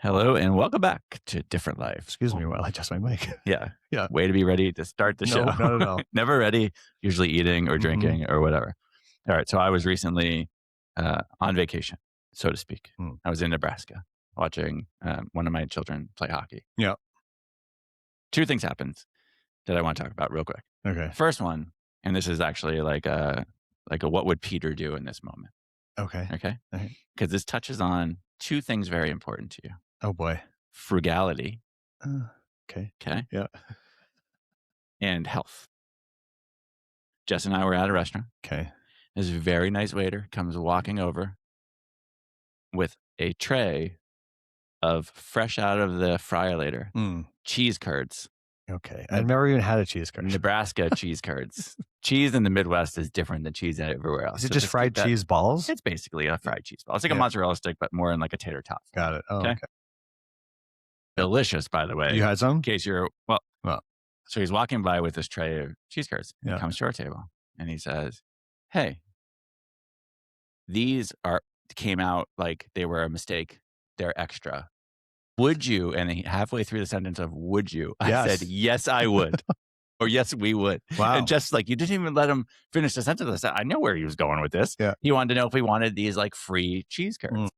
Hello and welcome back to Different Life. Excuse me while I adjust my mic. Yeah. Yeah. Way to be ready to start the show. No, not at all. Never ready, usually eating or drinking or whatever. All right. So I was recently on vacation, so to speak. I was in Nebraska watching one of my children play hockey. Yeah. Two things happened that I want to talk about real quick. Okay. First one, and this is actually like a what would Peter do in this moment? Okay. Okay. Okay. Because this touches on two things very important to you. Oh boy. Frugality. Okay. Okay. Yeah. And health. Jess and I were at a restaurant. Okay. This very nice waiter comes walking over with a tray of fresh out of the fryer later cheese curds. Okay. I've never even had a cheese curd. Nebraska cheese curds. Cheese in the Midwest is different than cheese everywhere else. Is it just fried cheese balls? It's basically a fried cheese ball. It's like a mozzarella stick, but more in like a tater tot. Got it. Oh, okay. Delicious, by the way. You had some? In case you're, so he's walking by with this tray of cheese curds. He comes to our table and he says, "Hey, these came out like they were a mistake. They're extra. Would you?" And halfway through the sentence of "would you," I said, "Yes, I would." Or "yes, we would." Wow. And just like, you didn't even let him finish the sentence. I said, I know where he was going with this. Yeah. He wanted to know if we wanted these like free cheese curds.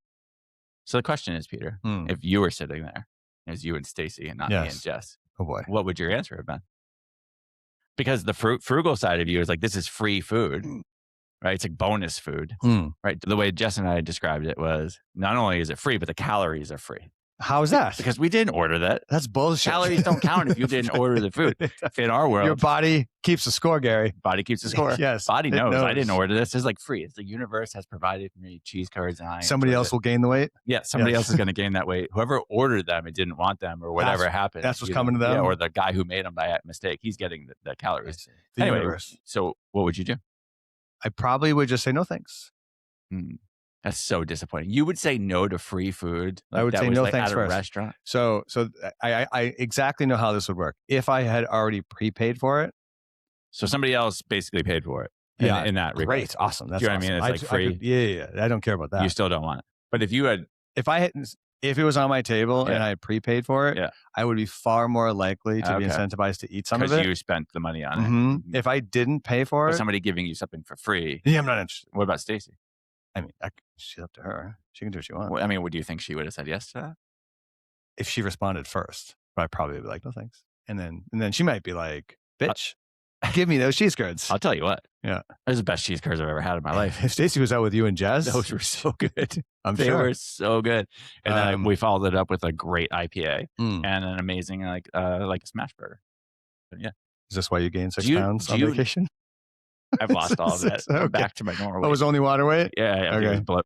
So the question is, Peter, if you were sitting there, as you and Stacy and not me and Jess, oh boy, what would your answer have been? Because the frugal side of you is like, this is free food, right? It's like bonus food, right? The way Jess and I described it was, not only is it free, but the calories are free. How is that? Because we didn't order that. That's bullshit. Calories don't count if you didn't order the food. In our world, your body keeps the score, Gary. Body keeps the score. Yes. Body knows. I didn't order this. It's like free. It's the universe has provided me cheese curds, and somebody else will gain the weight. Yeah, somebody else is going to gain that weight. Whoever ordered them and didn't want them, or whatever happened. That's what's coming to them. Yeah, or the guy who made them by mistake. He's getting the calories. The anyway, universe. So what would you do? I probably would just say no thanks. That's so disappointing. You would say no to free food. Like I would say no thanks at first. A restaurant. So I exactly know how this would work. If I had already prepaid for it. So somebody else basically paid for it. In that regard. Great. Awesome. That's you know what I mean? It's like free. Yeah. I don't care about that. You still don't want it. But if it was on my table and I prepaid for it, I would be far more likely to be incentivized to eat some of it. Because you spent the money on it. If I didn't pay for it. Somebody giving you something for free. Yeah, I'm not interested. What about Stacy? I mean, she's up to her. She can do what she wants. Well, I mean, would you think she would have said yes to that? If she responded first, I'd probably be like, no thanks. And then she might be like, bitch, give me those cheese curds. I'll tell you what. Yeah. Those are the best cheese curds I've ever had in my life. If Stacy was out with you and Jess. Those were so good. They were so good. And then we followed it up with a great IPA and an amazing like a smash burger. But yeah. Is this why you gained 6 pounds on vacation? I've lost all of that. I'm back to my normal weight. Oh, it was only water weight? Yeah. Okay.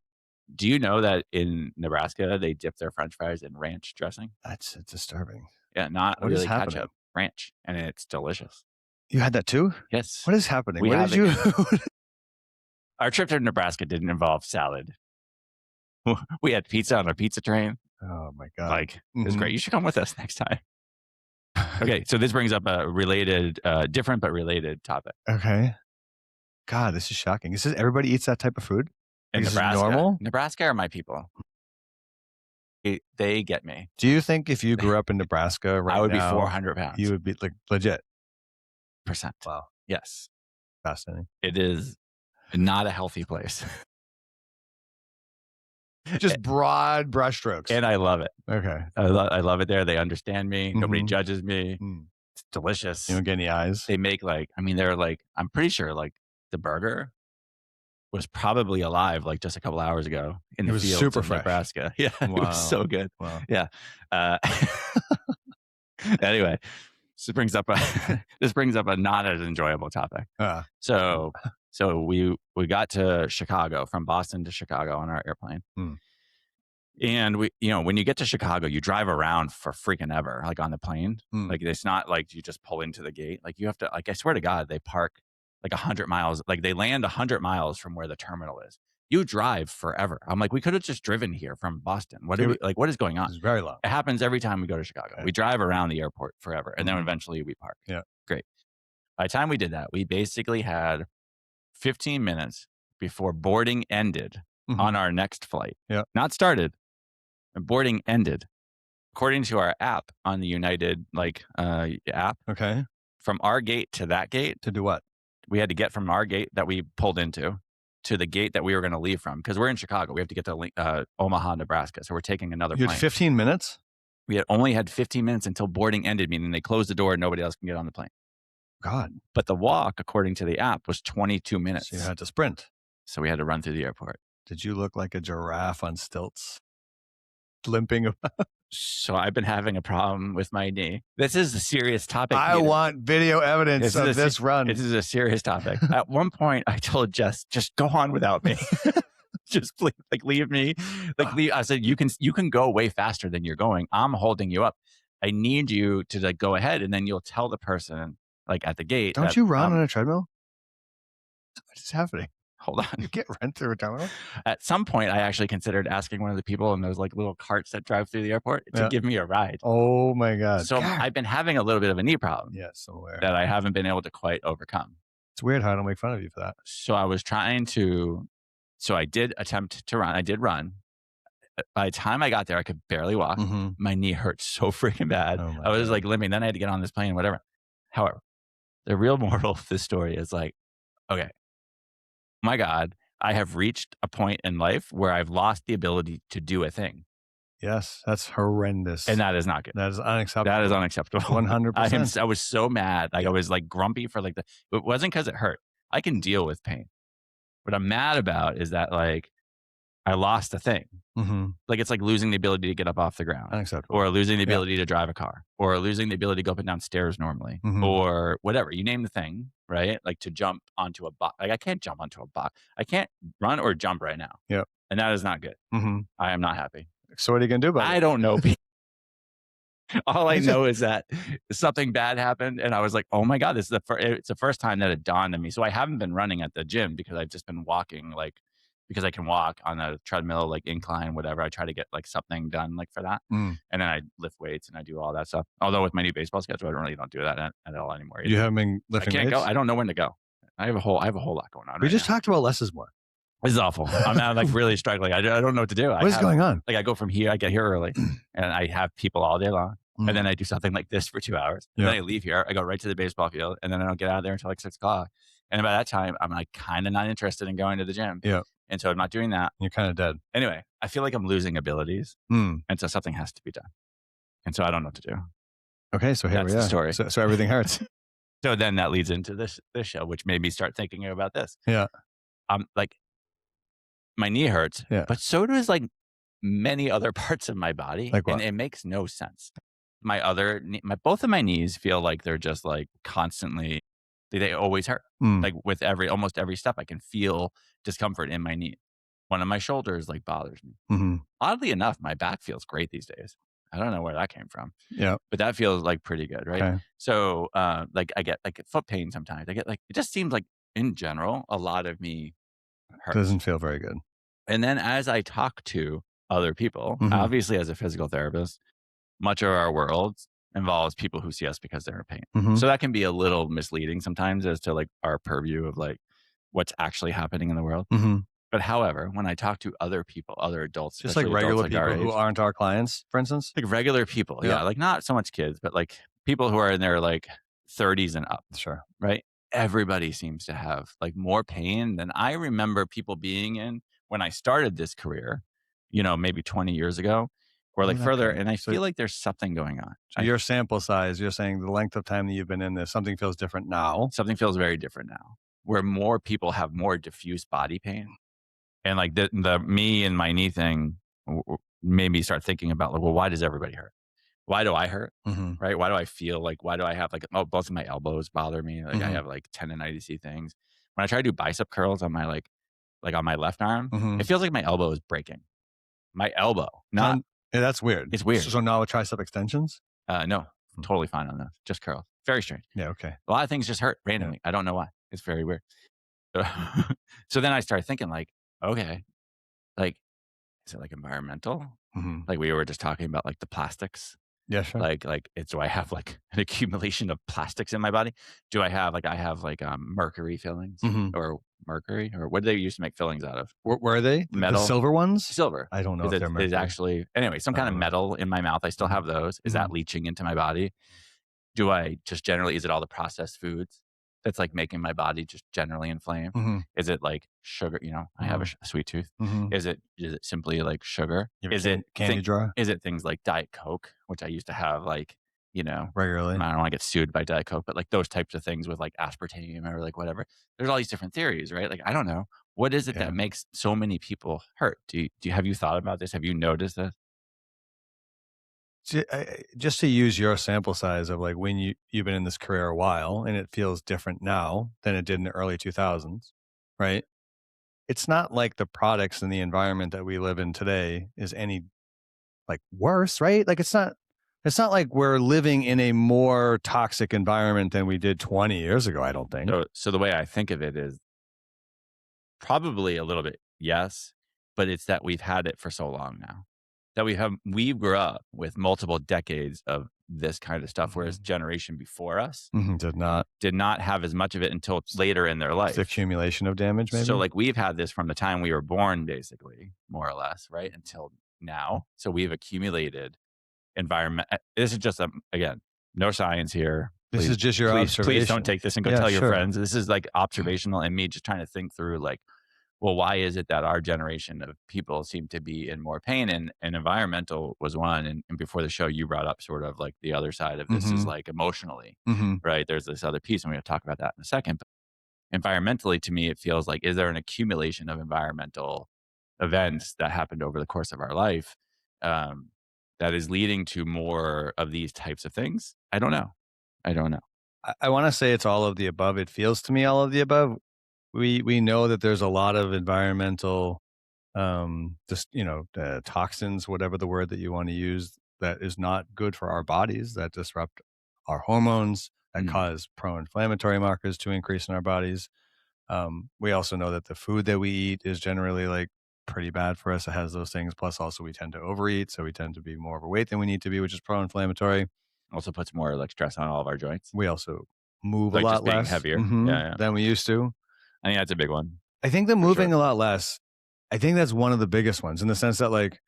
Do you know that in Nebraska, they dip their French fries in ranch dressing? That's disturbing. Yeah, not what really ketchup, ranch. And it's delicious. You had that too? Yes. What is happening? Our trip to Nebraska didn't involve salad. We had pizza on a pizza train. Oh my God. Like, it was great. You should come with us next time. Okay, so this brings up a related, different but related topic. Okay. God, this is shocking. This is everybody eats that type of food? In Nebraska, normal? Nebraska are my people. They get me. Do you think if you grew up in Nebraska right now, I would be 400 pounds. You would be like legit? %. Wow. Yes. Fascinating. It is not a healthy place. Just broad brushstrokes. And I love it. Okay. I love it there. They understand me. Nobody judges me. It's delicious. You don't get any eyes? They make they're like, I'm pretty sure like the burger was probably alive like just a couple hours ago in the fields super of fresh. Nebraska. Yeah. Wow. It was so good. Wow. Yeah. Anyway, this brings up a not as enjoyable topic. So we got to Chicago, from Boston to Chicago on our airplane. And when you get to Chicago, you drive around for freaking ever, like on the plane. Like it's not like you just pull into the gate. Like you have to, like, I swear to God, they park like 100 miles, like they land 100 miles from where the terminal is. You drive forever. I'm like, we could have just driven here from Boston. What is going on? It's very long. It happens every time we go to Chicago. Okay. We drive around the airport forever. And then eventually we park. Yeah. Great. By the time we did that, we basically had 15 minutes before boarding ended on our next flight. Yeah. Not started, and boarding ended according to our app on the United app, Okay. from our gate to that gate, To do what? we had to get from our gate that we pulled into to the gate that we were going to leave from, because we're in Chicago. We have to get to Omaha, Nebraska. So we're taking another You plane. had 15 minutes? We had only had 15 minutes until boarding ended, meaning they closed the door and nobody else can get on the plane. God. But the walk, according to the app, was 22 minutes. So you had to sprint. So we had to run through the airport. Did you look like a giraffe on stilts? Limping about? So I've been having a problem with my knee. This is a serious topic. I want video evidence of this run. This is a serious topic. At one point, I told Jess, just go on without me. Just please, leave me. I said, you can go way faster than you're going. I'm holding you up. I need you to go ahead, and then you'll tell the person at the gate. Don't you run on a treadmill? What is happening? Hold on. You can't run through a terminal? At some point, I actually considered asking one of the people in those little carts that drive through the airport to give me a ride. Oh my God. So I've been having a little bit of a knee problem. Yes, I'm aware. That I haven't been able to quite overcome. It's weird how I don't make fun of you for that. So I was trying to, I did attempt to run. I did run. By the time I got there, I could barely walk. Mm-hmm. My knee hurt so freaking bad. Oh I was limping. Then I had to get on this plane, whatever. However, the real moral of this story is okay, my God, I have reached a point in life where I've lost the ability to do a thing. Yes, that's horrendous. And that is not good. That is unacceptable. That is unacceptable. 100%. I was so mad. I was grumpy for it wasn't because it hurt. I can deal with pain. What I'm mad about is that I lost a thing. Mm-hmm. It's like losing the ability to get up off the ground. Unacceptable. Or losing the ability to drive a car. Or losing the ability to go up and down stairs normally. Mm-hmm. Or whatever. You name the thing, right? To jump onto a box. I can't jump onto a box. I can't run or jump right now. Yep. And that is not good. Mm-hmm. I am not happy. So what are you going to do about it? I don't know. All I know is that something bad happened, and I was like, "Oh my God, this is it's the first time that it dawned on me." So I haven't been running at the gym because I've just been walking, because I can walk on a treadmill, incline, whatever. I try to get something done for that, and then I lift weights and I do all that stuff. Although with my new baseball schedule, I don't do that at all anymore. You haven't been lifting weights? I can't go. I don't know when to go. I have a whole lot going on. We just talked about less is more. This is awful. I'm really struggling. I don't know what to do. What is going on? I go from here. I get here early, and I have people all day long. And then I do something like this for 2 hours. And then I leave here. I go right to the baseball field. And then I don't get out of there until 6 o'clock. And by that time, I'm kind of not interested in going to the gym. Yeah. And so I'm not doing that. You're kind of dead. Anyway, I feel like I'm losing abilities. And so something has to be done. And so I don't know what to do. Okay. So here That's we are. The story. So everything hurts. So then that leads into this show, which made me start thinking about this. Yeah. My knee hurts. Yeah. But so does many other parts of my body. Like what? And it makes no sense. Both of my knees feel like they're just constantly, they always hurt. With almost every step, I can feel discomfort in my knee. One of my shoulders bothers me. Mm-hmm. Oddly enough, my back feels great these days. I don't know where that came from. Yeah. But that feels pretty good, right? Okay. So I get foot pain sometimes. I get it just seems in general, a lot of me hurts. Doesn't feel very good. And then as I talk to other people, obviously as a physical therapist, much of our world involves people who see us because they're in pain. Mm-hmm. So that can be a little misleading sometimes as to our purview of what's actually happening in the world. Mm-hmm. But however, when I talk to other people, other adults, just regular people who aren't our clients, for instance, regular people, yeah, not so much kids, but people who are in their 30s and up. Sure. Right. Everybody seems to have more pain than I remember people being in when I started this career, maybe 20 years ago. Or further, and I feel there's something going on. So your sample size, you're saying the length of time that you've been in this, something feels different now. Something feels very different now, where more people have more diffuse body pain, and the me and my knee thing made me start thinking about well, why does everybody hurt? Why do I hurt? Mm-hmm. Right? Why do I feel why do I have both of my elbows bother me? I have tendonitis things. When I try to do bicep curls on my on my left arm, it feels like my elbow is breaking. My elbow, not. Yeah, that's weird. It's weird. So now with tricep extensions? No, totally fine on those. Just curls. Very strange. Yeah, okay. A lot of things just hurt randomly. Yeah. I don't know why. It's very weird. So then I started thinking okay, is it environmental? Mm-hmm. We were just talking about the plastics. Yeah, sure. Do I have an accumulation of plastics in my body? Do I have I have mercury fillings or mercury, or what did they used to make fillings out of? Were they the Metal, silver ones? silver. I don't know Is if it they're is mercury. actually anyway some kind of metal in my mouth. I still have those. Is that leaching into my body? Do I just generally, is it all the processed foods that's like making my body just generally inflamed? Is it like sugar? I have a sweet tooth. Is it simply like sugar? You have a candy drawer? Is it things like Diet Coke, which I used to have like, Regularly. I don't want to get sued by Diet Coke, but like those types of things with like aspartame or like whatever. There's all these different theories, right? Like, I don't know. What is it that makes so many people hurt? Have you thought about this? Have you noticed this? Just to use your sample size of like when you've been in this career a while and it feels different now than it did in the early 2000s, right? It's not like the products and the environment that we live in today is any like worse, right? Like it's not like we're living in a more toxic environment than we did 20 years ago, I don't think. So the way I think of it is probably a little bit, yes, but it's that we've had it for so long now. That we grew up with multiple decades of this kind of stuff, whereas generation before us did not have as much of it until later in their life. It's the accumulation of damage, maybe? So like we've had this from the time we were born, basically, more or less, right? Until now. So we've accumulated environment. This is just, again, no science here. This is just your observation. Please don't take this and go tell your friends. This is like observational and me just trying to think through like, well, why is it that our generation of people seem to be in more pain? And environmental was one. And before the show, you brought up sort of like the other side of this is like emotionally, right? There's this other piece, and we're going to talk about that in a second. But environmentally, to me, it feels like, is there an accumulation of environmental events that happened over the course of our life that is leading to more of these types of things? I don't know. I want to say it's all of the above. It feels to me all of the above. We know that there's a lot of environmental, toxins, whatever the word that you want to use, that is not good for our bodies, that disrupt our hormones, that cause pro-inflammatory markers to increase in our bodies. We also know that the food that we eat is generally like pretty bad for us. It has those things. Plus, also we tend to overeat, so we tend to be more overweight than we need to be, which is pro-inflammatory. Also puts more like stress on all of our joints. We also move like a lot just being less heavier than we used to. I think that's a big one. I think the moving a lot less, I think that's one of the biggest ones, in the sense that like,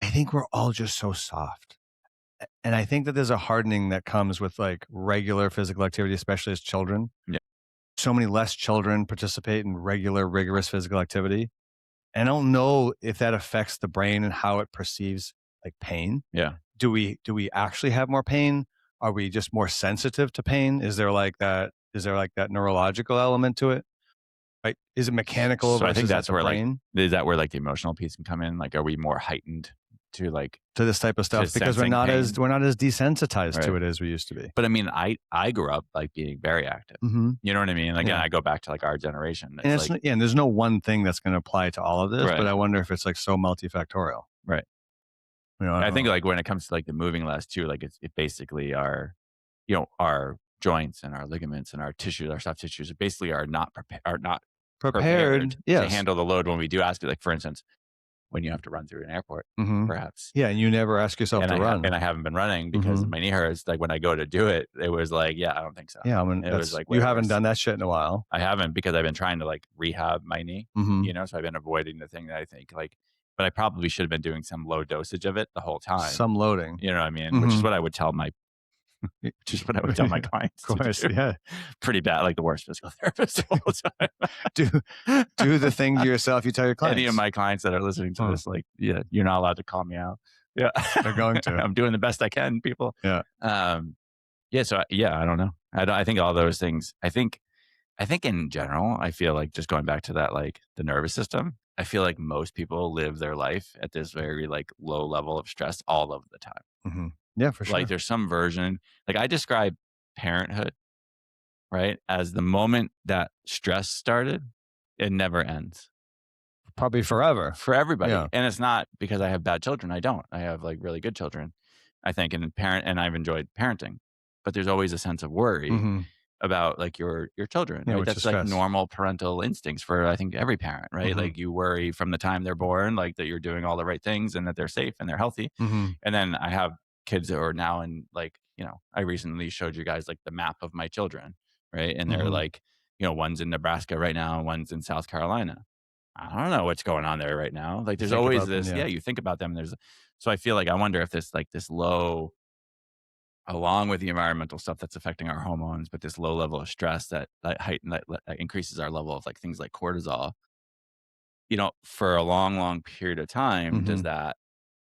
I think we're all just so soft. And I think that there's a hardening that comes with like regular physical activity, especially as children. Yeah. So many less children participate in regular, rigorous physical activity. And I don't know if that affects the brain and how it perceives like pain. Yeah. Do we actually have more pain? Are we just more sensitive to pain? Is there like that neurological element to it? Like, is it mechanical? So I think that's the where brain? Like, is that where like the emotional piece can come in? Like, are we more heightened to this type of stuff because we're not as desensitized to it as we used to be? But I mean, I grew up like being very active. You know what I mean? Again, I go back to like our generation. And there's no one thing that's going to apply to all of this, but I wonder if it's like so multifactorial. Right. I think like when it comes to like the moving less too, like it basically our joints and our ligaments and our tissues, our soft tissues basically are not prepared to handle the load when we do ask it. Like, for instance, when you have to run through an airport, perhaps. Yeah, and you never ask yourself to run. And I haven't been running because my knee hurts. Like when I go to do it, it was like, I don't think so. Yeah, I mean, it was like you haven't done that shit in a while. I haven't, because I've been trying to like rehab my knee, so I've been avoiding the thing that I think like, but I probably should have been doing some low dosage of it the whole time. Some loading. You know what I mean? Which is what I would tell my clients. Of course, yeah. Pretty bad, like the worst physical therapist the whole time. do the thing to yourself you tell your clients. Any of my clients that are listening to this, like, you're not allowed to call me out. Yeah. They're going to. I'm doing the best I can, people. Yeah. So I don't know. I think all those things, I think in general, I feel like just going back to that, like the nervous system, I feel like most people live their life at this very like low level of stress all of the time. Yeah, for sure. Like there's some version, like I describe parenthood, right, as the moment that stress started, it never ends. Probably forever. For everybody. Yeah. And it's not because I have bad children. I don't. I have like really good children, I think, and I've enjoyed parenting. But there's always a sense of worry about like your children. Yeah, right? That's like normal parental instincts for, I think, every parent, right? Like you worry from the time they're born, like that you're doing all the right things and that they're safe and they're healthy. And then I have kids that are now in like, I recently showed you guys like the map of my children, right? And they're like one's in Nebraska right now, and one's in South Carolina. I don't know what's going on there right now. Like, there's Think always about them, this, yeah. you think about them. So I feel like I wonder if this low, along with the environmental stuff that's affecting our hormones, but this low level of stress that increases our level of like things like cortisol, for a long, long period of time, does that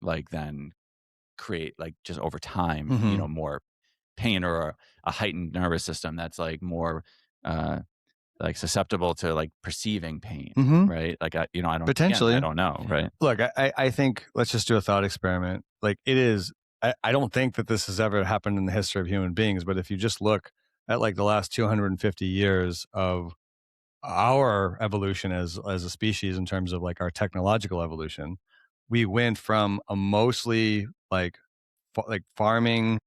like then create like just over time, more pain or a heightened nervous system that's like more like susceptible to like perceiving pain, right? Like I don't, again, I Potentially. don't know, right? Look, I think let's just do a thought experiment. Like it is, I don't think that this has ever happened in the history of human beings, but if you just look at like the last 250 years of our evolution as a species in terms of like our technological evolution, we went from a mostly like farming,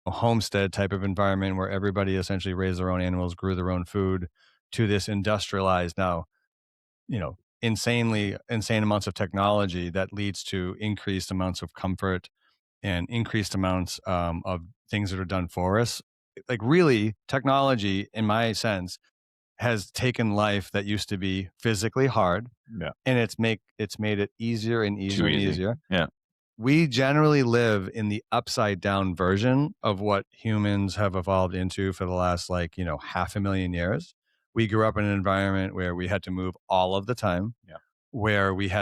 a homestead type of environment where everybody essentially raised their own animals, grew their own food, to this industrialized now, insane amounts of technology that leads to increased amounts of comfort and increased amounts of things that are done for us. Like really, technology, in my sense, has taken life that used to be physically hard, Yeah. and it's made it easier and easier Too and easy. easier. Yeah. We generally live in the upside down version of what humans have evolved into for the last 500,000 years. We grew up in an environment where we had to move all of the time. Yeah. Where we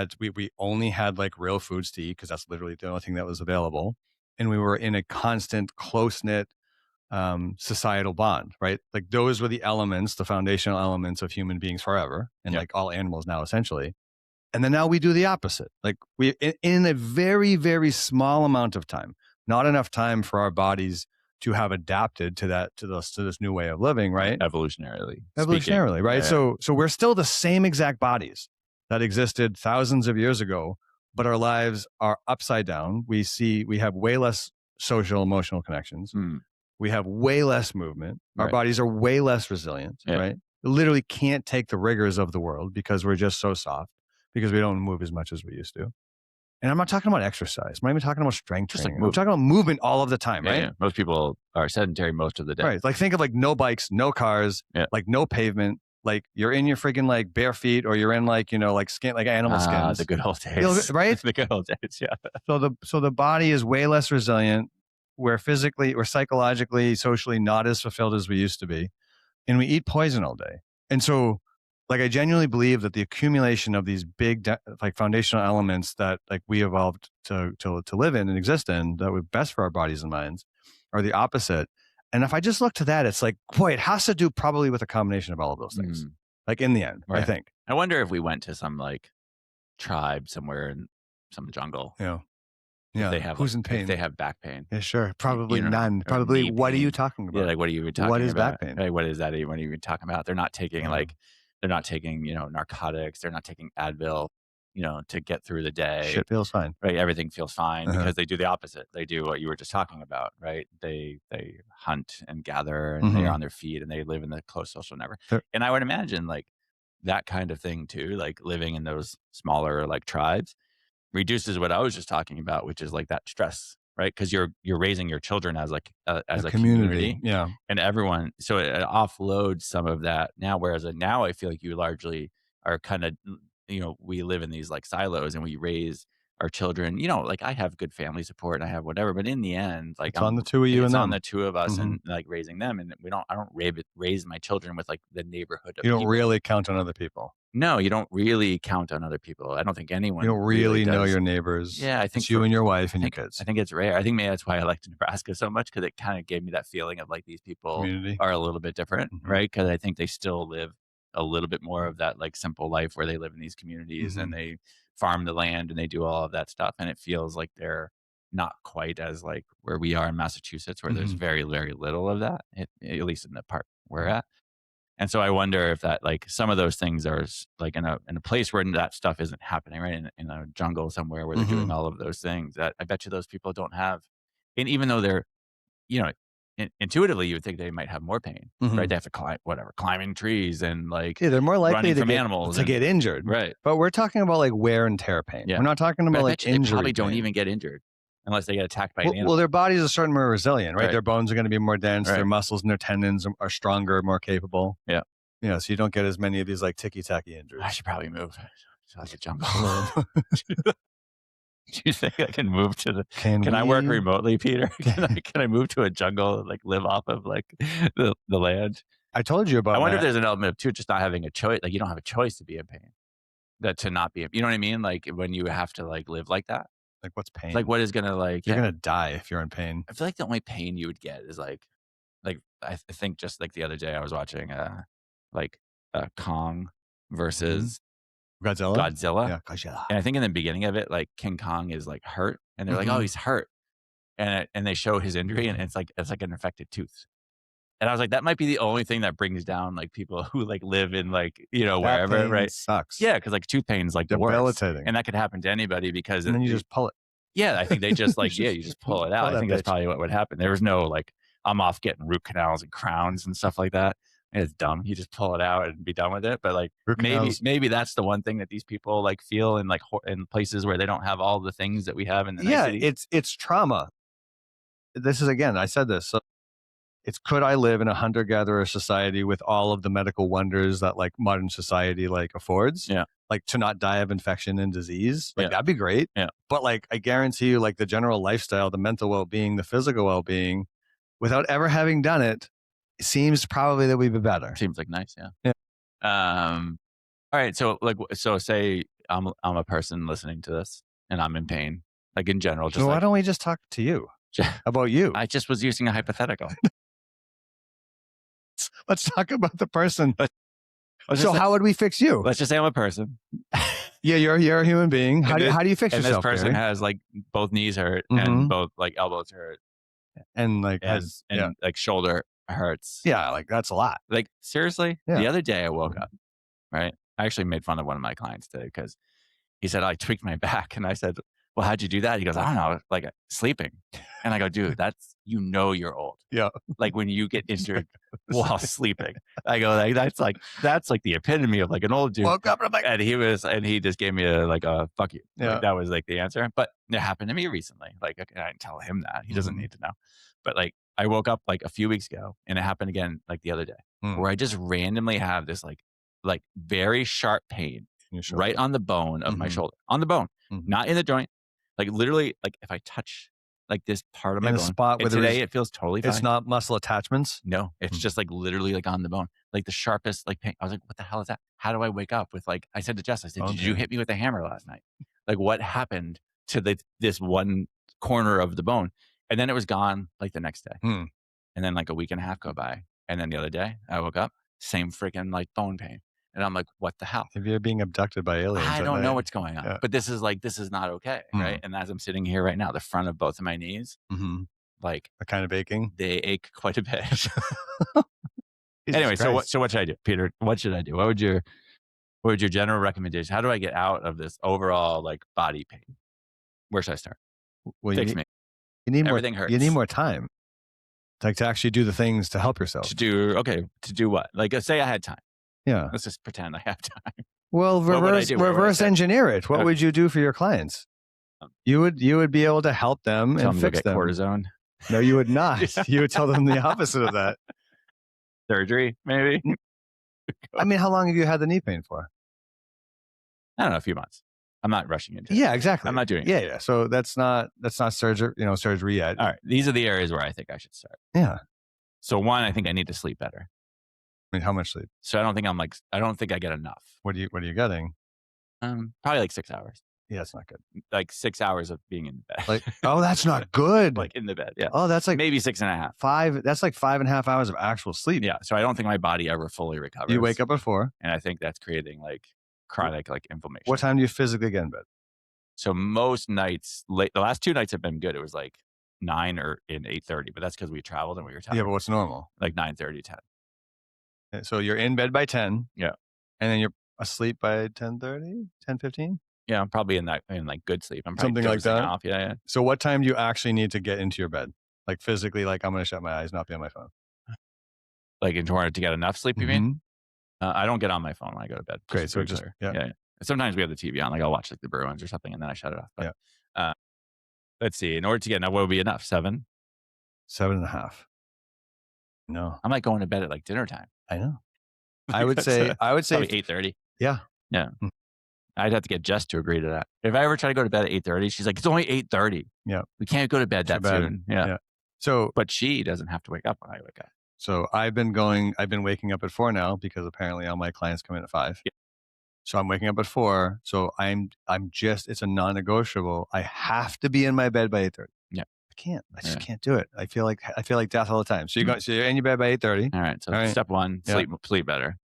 only had like real foods to eat because that's literally the only thing that was available. And we were in a constant close-knit societal bond, right? Like those were the elements, the foundational elements of human beings forever, and like all animals now essentially. And then now we do the opposite. Like we, in a very, very small amount of time, not enough time for our bodies to have adapted to this new way of living, right? Evolutionarily, Right? Yeah. So we're still the same exact bodies that existed thousands of years ago, but our lives are upside down. We have way less social emotional connections. We have way less movement. Our bodies are way less resilient, right? We literally can't take the rigors of the world because we're just so soft, because we don't move as much as we used to. And I'm not talking about exercise. I'm not even talking about strength training. I'm talking about movement all of the time, right? Yeah. Most people are sedentary most of the day. Right. Like think of like no bikes, no cars, like no pavement. Like you're in your freaking like bare feet, or you're in like, like skin, like animal skins. The good old days. Right? The good old days, yeah. So the body is way less resilient. We're psychologically, socially not as fulfilled as we used to be. And we eat poison all day. And so like I genuinely believe that the accumulation of these big like foundational elements that like we evolved to live in and exist in, that were best for our bodies and minds, are the opposite. And if I just look to that, it's like, boy, it has to do probably with a combination of all of those things. Like in the end, I think. I wonder if we went to some like tribe somewhere in some jungle. Yeah. They have who's in pain? If they have back pain. Yeah, sure. Probably none. Probably. What are you talking about? Yeah, like what are you talking about? What is back pain? Like, what is that? What are you even talking about? They're not taking narcotics. They're not taking Advil, to get through the day. Shit feels fine. Right. Everything feels fine because they do the opposite. They do what you were just talking about, right? They hunt and gather, and they're on their feet, and they live in the close social network. And I would imagine like that kind of thing too, like living in those smaller like tribes, reduces what I was just talking about, which is like that stress, right? Because you're raising your children as like as a community, yeah, and everyone. So it offloads some of that now. Whereas now I feel like you largely are kind of, we live in these like silos, and we raise our children. Like I have good family support, and I have whatever, but in the end, like it's on the two of you, and it's them. on the two of us, and like raising them. And I don't raise my children with like the neighborhood of you don't people. Really count on other people. No, you don't really count on other people. I don't think anyone. You don't really know your neighbors. Yeah, I think it's you and your wife and your kids. I think it's rare. I think maybe that's why I liked Nebraska so much, because it kind of gave me that feeling of like these people Community. Are a little bit different, right? Because I think they still live a little bit more of that like simple life where they live in these communities and they farm the land and they do all of that stuff. And it feels like they're not quite as like where we are in Massachusetts, where there's very, very little of that, at least in the part we're at. And so I wonder if that like some of those things are like in a place where that stuff isn't happening, right? In a jungle somewhere where they're doing all of those things, that I bet you those people don't have. And even though they're, intuitively you would think they might have more pain, right? They have to climbing trees and like, they're more likely to get injured, right? But we're talking about like wear and tear pain. Yeah. We're not talking about like injury. They probably don't pain. even get injured unless they get attacked by an animal. Well, their bodies are certainly more resilient, right? Their bones are going to be more dense. Right. Their muscles and their tendons are stronger, more capable. Yeah. Yeah, so you don't get as many of these like ticky-tacky injuries. I should probably move to like a jungle. Do you think I can move to the? Can I work remotely, Peter? Can I move to a jungle and like live off of like the land? I told you about. I wonder if there's an element of too, just not having a choice. Like you don't have a choice to be in pain. That to not be, you know what I mean? Like when you have to like live like that. Like what's pain? Like what is gonna like? You're gonna die if you're in pain. I feel like the only pain you would get is like I think just like the other day I was watching like Kong versus Godzilla. Yeah, Godzilla. And I think in the beginning of it, like King Kong is like hurt, and they're like, "Oh, he's hurt," and they show his injury, and it's like an infected tooth. And I was like, that might be the only thing that brings down like people who like live in like wherever, pain right? Sucks. Yeah, because like tooth pain is like the worst, debilitating, and that could happen to anybody because and then you just pull it. Yeah, I think they just like you just pull it out. I think that's probably what would happen. There was no like I'm off getting root canals and crowns and stuff like that. And it's dumb. You just pull it out and be done with it. But like maybe that's the one thing that these people like feel in like in places where they don't have all the things that we have in the nice city. It's trauma. This is again, I said this. So it's could I live in a hunter-gatherer society with all of the medical wonders that like modern society like affords? Yeah. Like to not die of infection and disease. Like that'd be great. Yeah. But like I guarantee you, like the general lifestyle, the mental well-being, the physical well-being, without ever having done it, seems probably that we'd be better. Seems like nice, yeah. All right, so like so say I'm a person listening to this and I'm in pain. Like in general, just why don't we just talk to you about you? I just was using a hypothetical. Let's talk about the person. So how would we fix you? Let's just say I'm a person. Yeah, you're a human being. How do you fix yourself? And this person has like both knees hurt and both like elbows hurt, and like like shoulder hurts. Yeah, like that's a lot. Like seriously, the other day I woke up. Right, I actually made fun of one of my clients today because he said I tweaked my back, and I said, "Well, how'd you do that?" He goes, "I don't know, like sleeping." And I go, "Dude, that's you're old. Yeah, like when you get injured while sleeping." I go, like that's like the epitome of like an old dude. Woke up and he just gave me a fuck you. Yeah, like, that was like the answer. But it happened to me recently. Like I didn't tell him that. He doesn't need to know. But like I woke up like a few weeks ago, and it happened again like the other day, where I just randomly have this like very sharp pain right on the bone of my shoulder, on the bone, not in the joint. Like literally, like if I touch like this part of my bone, spot where today it feels totally fine. It's not muscle attachments. No, it's just like literally like on the bone, like the sharpest like pain. I was like, what the hell is that? How do I wake up with like? I said to Jess, I said, did you hit me with a hammer last night? Like what happened to this one corner of the bone? And then it was gone like the next day. And then like a week and a half go by, and then the other day I woke up, same freaking like bone pain. And I'm like, what the hell? If you're being abducted by aliens, I don't know what's going on. But this is not okay, right? And as I'm sitting here right now, the front of both of my knees, like are kind of aching. They ache quite a bit. Anyway, so what should I do, Peter? What should I do? What would your general recommendation? How do I get out of this overall like body pain? Where should I start? Well, Fix me. You need everything hurts. You need more time, like to actually do the things to help yourself. To do what? Like say I had time. Yeah. Let's just pretend I have time. Well, reverse engineer it. What would you do for your clients? You would be able to help them and fix them. Cortisone. No, you would not. You would tell them the opposite of that. Surgery, maybe. I mean, how long have you had the knee pain for? I don't know, a few months. I'm not rushing into it. Yeah, exactly. I'm not doing it. Yeah. So that's not surgery, surgery yet. All right. These are the areas where I think I should start. Yeah. So one, I think I need to sleep better. I mean, how much sleep? So I don't think I get enough. What are you getting? Probably like 6 hours. Yeah, it's not good. Like 6 hours of being in the bed. Like, oh, that's not good. Like in the bed. Yeah. Oh, that's like maybe 6.5. 5. That's like 5.5 hours of actual sleep. Yeah. So I don't think my body ever fully recovers. You wake up at 4, and I think that's creating like chronic like inflammation. What time do you physically get in bed? So most nights, the last 2 nights have been good. It was like 9 or in 8:30, but that's because we traveled and we were tired. Yeah, but what's normal? Like 9:30, 10. So you're in bed by 10. Yeah. And then you're asleep by 10:30, 10:15? Yeah, I'm probably in like good sleep. I'm probably something like that. Off. Yeah. So what time do you actually need to get into your bed? Like physically, like I'm going to shut my eyes, not be on my phone. Like in order to get enough sleep, you mean? I don't get on my phone when I go to bed. Great. So just yeah. Sometimes we have the TV on, like I'll watch like the Bruins or something, and then I shut it off. But, let's see. In order to get enough, what would be enough? 7? 7.5. No. I'm like going to bed at like dinner time. I know. I would say probably 8:30. Yeah. Yeah. I'd have to get Jess to agree to that. If I ever try to go to bed at 8:30, she's like, it's only 8:30. Yeah. We can't go to bed that soon. Yeah. So, but she doesn't have to wake up when I wake up. So I've been waking up at 4 now because apparently all my clients come in at 5. Yeah. So I'm waking up at 4. So it's a non-negotiable. I have to be in my bed by 8:30. Yeah. I just can't do it. I feel like death all the time. So you're in your bed by 8:30. All right. So step 1, sleep better.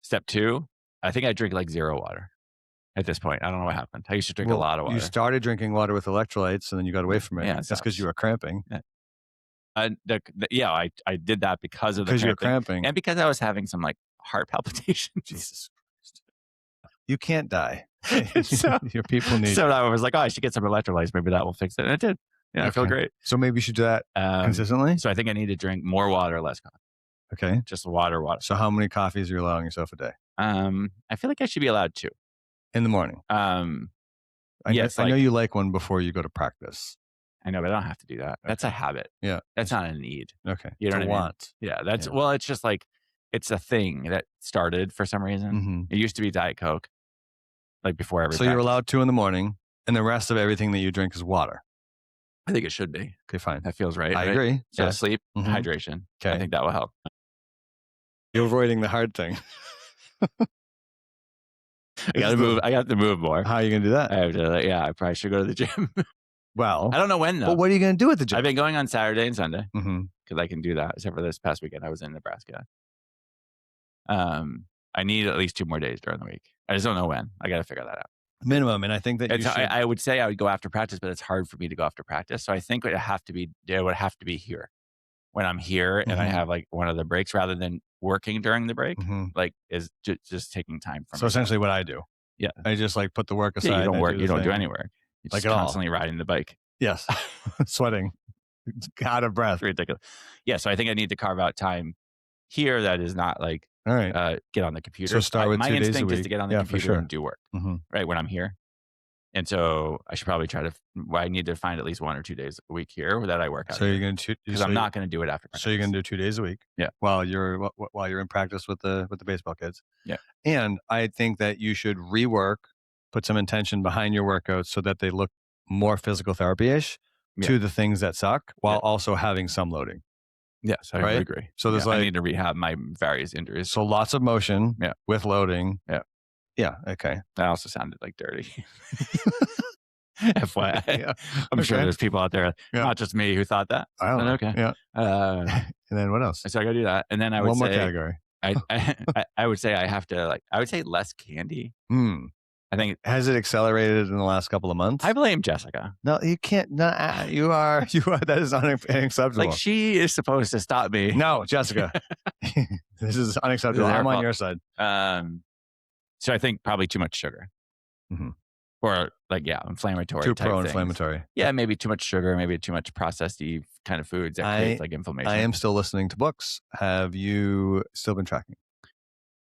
Step 2, I think I drink like 0 water at this point. I don't know what happened. I used to drink a lot of water. You started drinking water with electrolytes and then you got away from it. Yeah, that's because you were cramping. Yeah. I did that because of you were cramping and because I was having some like heart palpitations. Jesus Christ. You can't die. Your people need. So I was like, I should get some electrolytes. Maybe that will fix it. And it did. Yeah, I feel great. So maybe you should do that consistently. So I think I need to drink more water, less coffee. Okay. Just water. So how many coffees are you allowing yourself a day? I feel like I should be allowed 2 in the morning. I know you like one before you go to practice. I know, but I don't have to do that. Okay. That's a habit. Yeah. That's not a need. Okay. You know what I mean? Want. Yeah. Well, it's just like, it's a thing that started for some reason. Mm-hmm. It used to be Diet Coke, like before every So you're allowed 2 in the morning and the rest of everything that you drink is water. I think it should be. Okay, fine. That feels right. I agree. So sleep, hydration. Okay. I think that will help. You're avoiding the hard thing. I got to move more. How are you going to do that? I have to, I probably should go to the gym. Well, I don't know when though. But what are you going to do at the gym? I've been going on Saturday and Sunday because I can do that. Except for this past weekend, I was in Nebraska. I need at least 2 more days during the week. I just don't know when. I got to figure that out. Minimum, and I think that I would say I would go after practice, but it's hard for me to go after practice. So I think it would have to be here when I'm here and I have like one of the breaks rather than working during the break. Like is just taking time from. So essentially, what I do. Yeah, I just like put the work aside. Yeah, you don't work. You don't do any work. You're just constantly riding the bike. Yes, sweating, out of breath. Ridiculous. Yeah, so I think I need to carve out time here that is not like all right. Get on the computer. So start with 2 days a week. My instinct is to get on the computer and do work right when I'm here. And so I should probably I need to find at least 1 or 2 days a week here that I work out. So you're going to because I'm not going to do it after practice. So you're going to do 2 days a week. Yeah. While you're in practice with the baseball kids. Yeah. And I think that you should rework, put some intention behind your workouts so that they look more physical therapy-ish to the things that suck while also having some loading. Yes, I agree. So there's I need to rehab my various injuries. So lots of motion with loading. Yeah. Yeah. Okay. That also sounded like dirty. FYI. Yeah. I'm sure there's people out there, not just me, who thought that. I don't know. Okay. Yeah. And then what else? So I got to do that. And then I would say. One more category. I would say I have to I would say less candy. I think has it accelerated in the last couple of months? I blame Jessica. No, you can't. No, you are. That is unacceptable. Like she is supposed to stop me. No, Jessica, this is unacceptable. I'm on your side. So I think probably too much sugar, or inflammatory. Too type pro-inflammatory. Things. Yeah, maybe too much sugar, maybe too much processed kind of foods that create like inflammation. I am still listening to books. Have you still been tracking?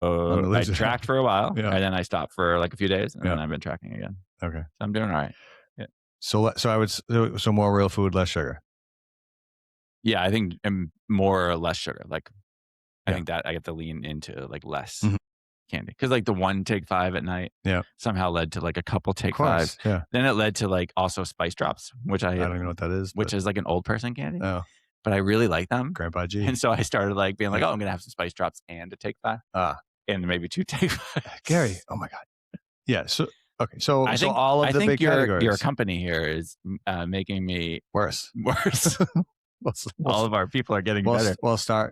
I tracked for a while, and then I stopped for like a few days, and then I've been tracking again. Okay, so I'm doing all right. Yeah. So I would more real food, less sugar. Yeah, I think more or less sugar. Like I think that I get to lean into like less candy because like the 1 Take 5 at night, somehow led to like a couple Take 5s. Yeah. Then it led to like also Spice Drops, which I don't even know what that is, which is like an old person candy. Oh. But I really like them. Grandpa G. And so I started like being like, I'm gonna have some Spice Drops and a Take 5. And maybe 2 Take 5s. Gary, oh my God. Yeah. So okay. So I think all of the big categories. Your company here is making me worse. All of our people are getting better.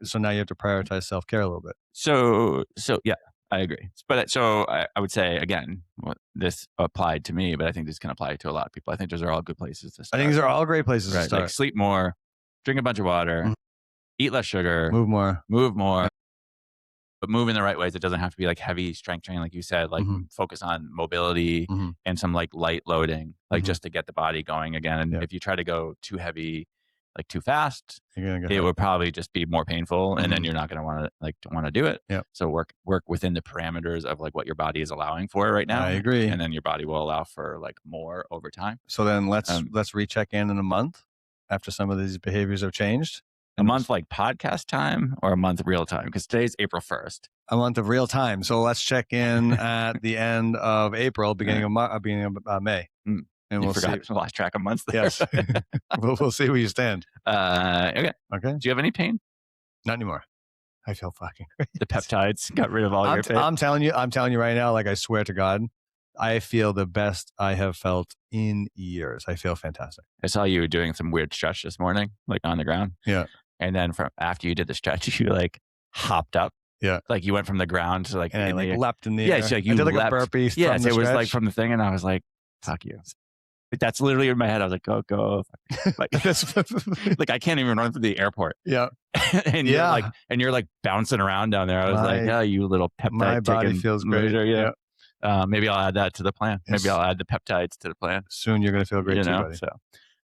So now you have to prioritize self-care a little bit. So yeah, I agree. But so I would say again, this applied to me, but I think this can apply to a lot of people. I think those are all good places to start. I think these are all great places to start. Like sleep more, drink a bunch of water, eat less sugar, move more. But move in the right ways. It doesn't have to be like heavy strength training, like you said. Like focus on mobility and some like light loading, like just to get the body going again. And if you try to go too heavy, like too fast, it would probably just be more painful, and then you're not going to want to do it. Yeah. So work within the parameters of like what your body is allowing for right now. I agree. And then your body will allow for like more over time. So then let's recheck in a month after some of these behaviors have changed. A month like podcast time or a month real time? Because today's April 1st. A month of real time. So let's check in at the end of April, beginning of May. And we'll forgot, see. Lost track of months there. Yes. we'll see where you stand. Okay. Okay. Do you have any pain? Not anymore. I feel fucking great. The peptides got rid of all your pain? I'm telling you right now, like I swear to God, I feel the best I have felt in years. I feel fantastic. I saw you doing some weird stretch this morning, like on the ground. Yeah. And then after you did the stretch, you like hopped up. Yeah. Like you went from the ground to like, and I like leapt in the air. Yeah, so like you I did like leapt. a burpee. Yes, it was like from the thing, and I was like, "Fuck you!" Like, that's literally in my head. I was like, "Go!" Like, like I can't even run through the airport. Yeah, and you're like bouncing around down there. I was like, "Oh, you little peptide." My body feels great. Yeah. Maybe I'll add that to the plan. Maybe I'll add the peptides to the plan. Soon you're going to feel great too, buddy. So,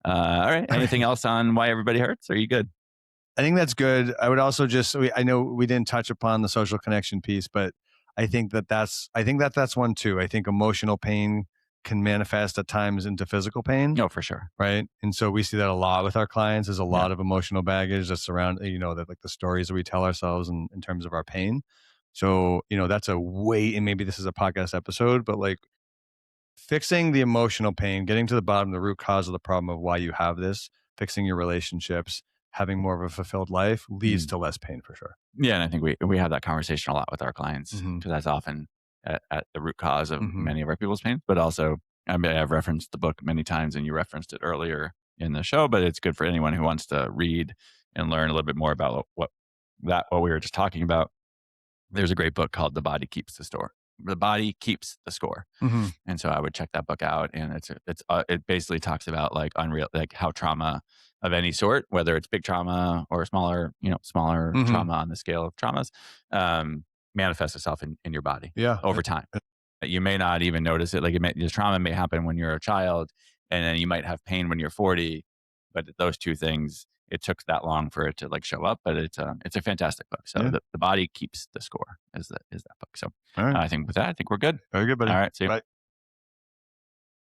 all right. Anything else on why everybody hurts? Are you good? I think that's good. I would also I know we didn't touch upon the social connection piece, but I think that's one too. I think emotional pain can manifest at times into physical pain. No, for sure. Right. And so we see that a lot with our clients. There's a lot of emotional baggage that's around, that like the stories that we tell ourselves in terms of our pain. So, that's and maybe this is a podcast episode, but like fixing the emotional pain, getting to the bottom of the root cause of the problem of why you have this, fixing your relationships, having more of a fulfilled life leads to less pain for sure. Yeah. And I think we have that conversation a lot with our clients because that's often at the root cause of many of our people's pain. But also, I mean, I've referenced the book many times and you referenced it earlier in the show, but it's good for anyone who wants to read and learn a little bit more about what we were just talking about. There's a great book called The Body Keeps the Score. The Body Keeps the Score. And so I would check that book out, and it basically talks about like how trauma of any sort, whether it's big trauma or smaller trauma on the scale of traumas, manifests itself in your body over time. You may not even notice it. Like the trauma may happen when you're a child, and then you might have pain when you're 40, but those two things, it took that long for it to like show up, but it's a fantastic book. So the Body Keeps the Score is that book. So I think with that, I think we're good. Very good, buddy. All right. See you. Bye.